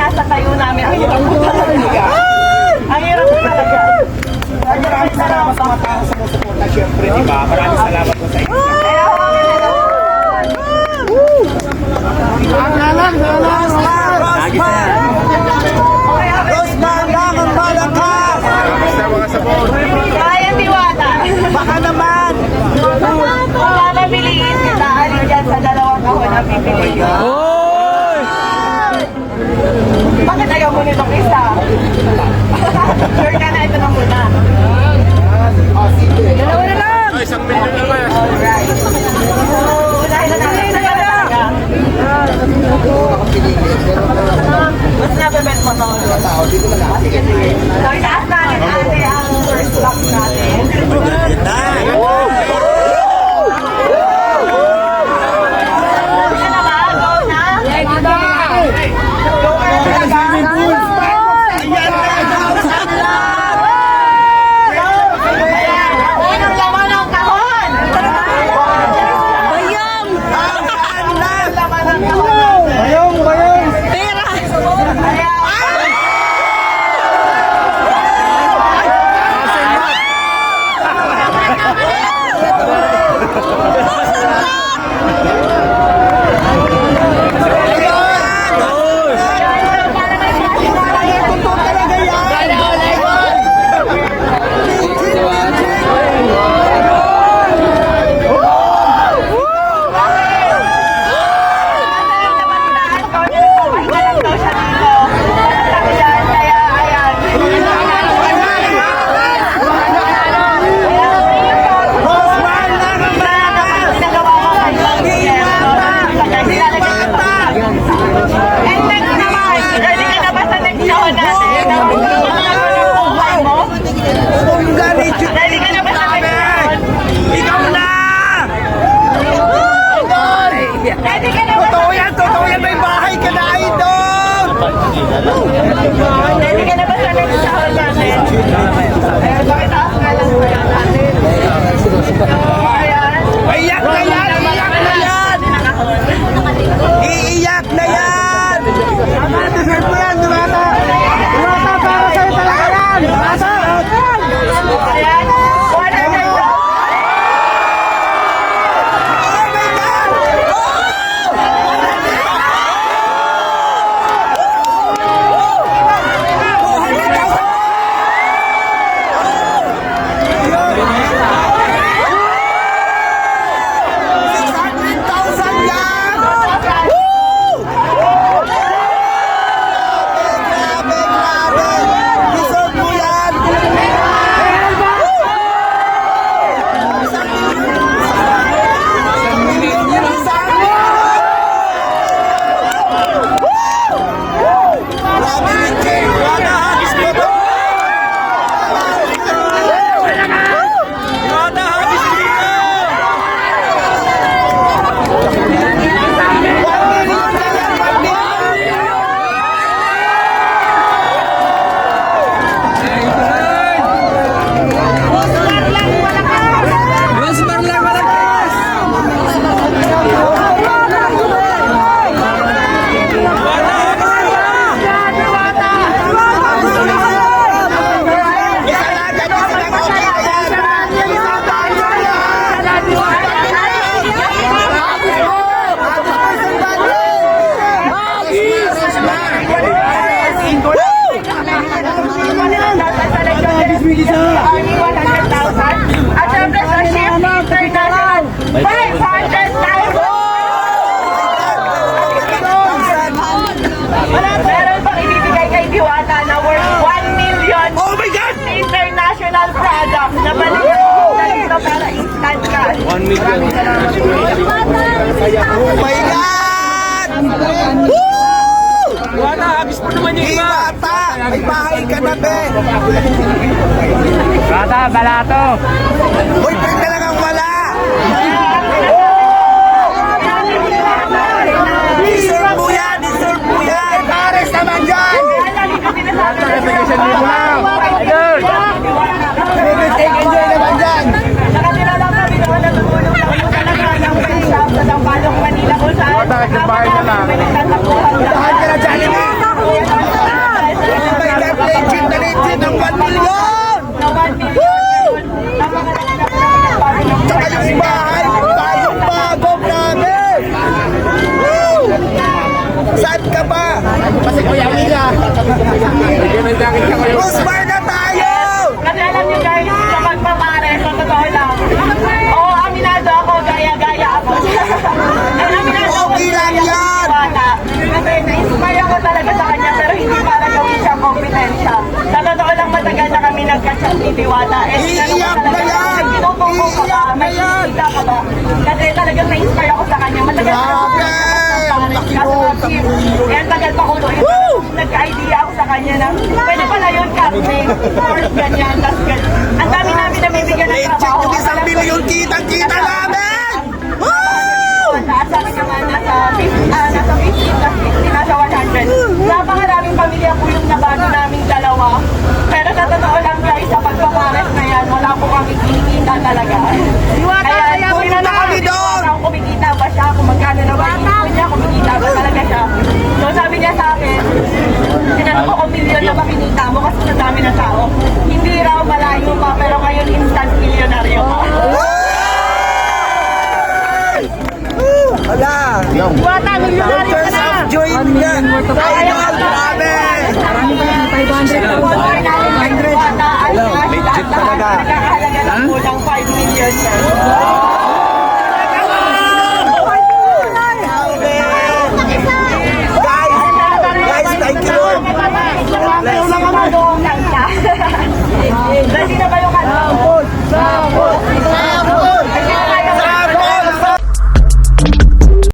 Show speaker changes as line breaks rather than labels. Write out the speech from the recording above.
nasa tayo namin. Ang hirap po talaga. Ang hirap po talaga.
Maraming salamat sa mga taong sumusuporta, syempre, di ba? Maraming salamat po sa inyo.
Kaya ako ang
Rosman lang ang malakas!
Kaya Diwata.
Baka naman!
Kung mamamiliin kita, alin dyan sa dalawang kahon ang pipiliin ko. Bakit ayaw mo nitong isa? Sure ka na ito na muna. Dalawa na lang!
Isang milyon na ba?
Alright. Unahin na natin na talaga. Mas nabibet mo to. Sige, sige. So, itaas natin ate ang first box natin. Go na ba? Go na? Go na talaga? Anong laman ng kahon? Bayong! Anong laman ng kahon?
Bayong! Bayong!
Pera! Ready ka na ba sa next sahod natin? Ayan, pakitaas nga lang sa natin. Ayan.
Iyak na yan! Iyak na yan! Iiyak na yan! Deserve mo yan, Dumata! Dumata, para sa'yo talaga yan! Dumata!
Ayan. 100 daw. Army 100,000 at syempre sa Shift International 500,000! Meron pang ibibigay kay Diwata na worth 1 million international product na balikan dito para instant cash.
1 million.
Oh my God!
Wala, habis mo naman yung iba.
Bata! May bahay ka na, be!
Bata, balato.
Uy, pwede talagang wala! Deserve mo yan! Deserve mo yan! Pares naman dyan! Enjoy naman dyan!
Nakatira lang kami doon, natutulong lang po talaga ng shop sa Manila kung saan.
Bakit yung bahay na lang?
May nagtatakbuhan lang.
Tahan ka na, Jollibee! legit na ng 1 million!
Na 1 million. Napakalaki na pinagbago ng
Tsaka yung bahay, bagong-bago, grabe! Woo! Saan ka ba? Kasi Kuya Willa. Rosmar na tayo!
Kasi alam niyo guys, sa pagpapare, sa totoo lang. Oo, aminado ako, gaya-gaya ako. Aminado ako.
Okay lang yan.
Kasi na-inspire ako talaga sa kanya, pero hindi para gawin siya kompetensya. Sa totoo lang, matagal na kami nagka-chat ni Diwata.
Iiyak na yan!
Tinutubo ka ba?
Iiyak na
May
yan!
kita ka ba? Kasi talagang na-inspire ako sa kanya. Matagal na ako
Grabe! Ang laki
Kaso
mo,
nga, Kaya tagal pa ko doon. Nagka-idea ako sa kanya na pwede pala yun, Captain. First ganyan, tas ganyan. Ang dami namin namibigyan ng
Legit
trabaho.
yung 1 million kitang-kita namin! Woo!
Sabi niya nga nasa 50, nasa 50, nasa 60, nasa 100. Napakaraming pamilya po yung nabago naming dalawa. Pero sa totoo lang guys, sa pagpapares na yan, wala po kami kinikita talaga. Kaya
Pumunta kami doon!
Kung kumikita ba siya, kung magkano na ba ipon niya, kumikita ba talaga siya. So sabi niya sa akin, tinanong ko kung milyon na ba kinita mo kasi sa dami ng tao. Hindi raw malayo pa, pero ngayon instant milyonaryo ka.
Wala!
Diwata, milyonaryo ka
Pictures
na!
of joy niya! Idol, grabe!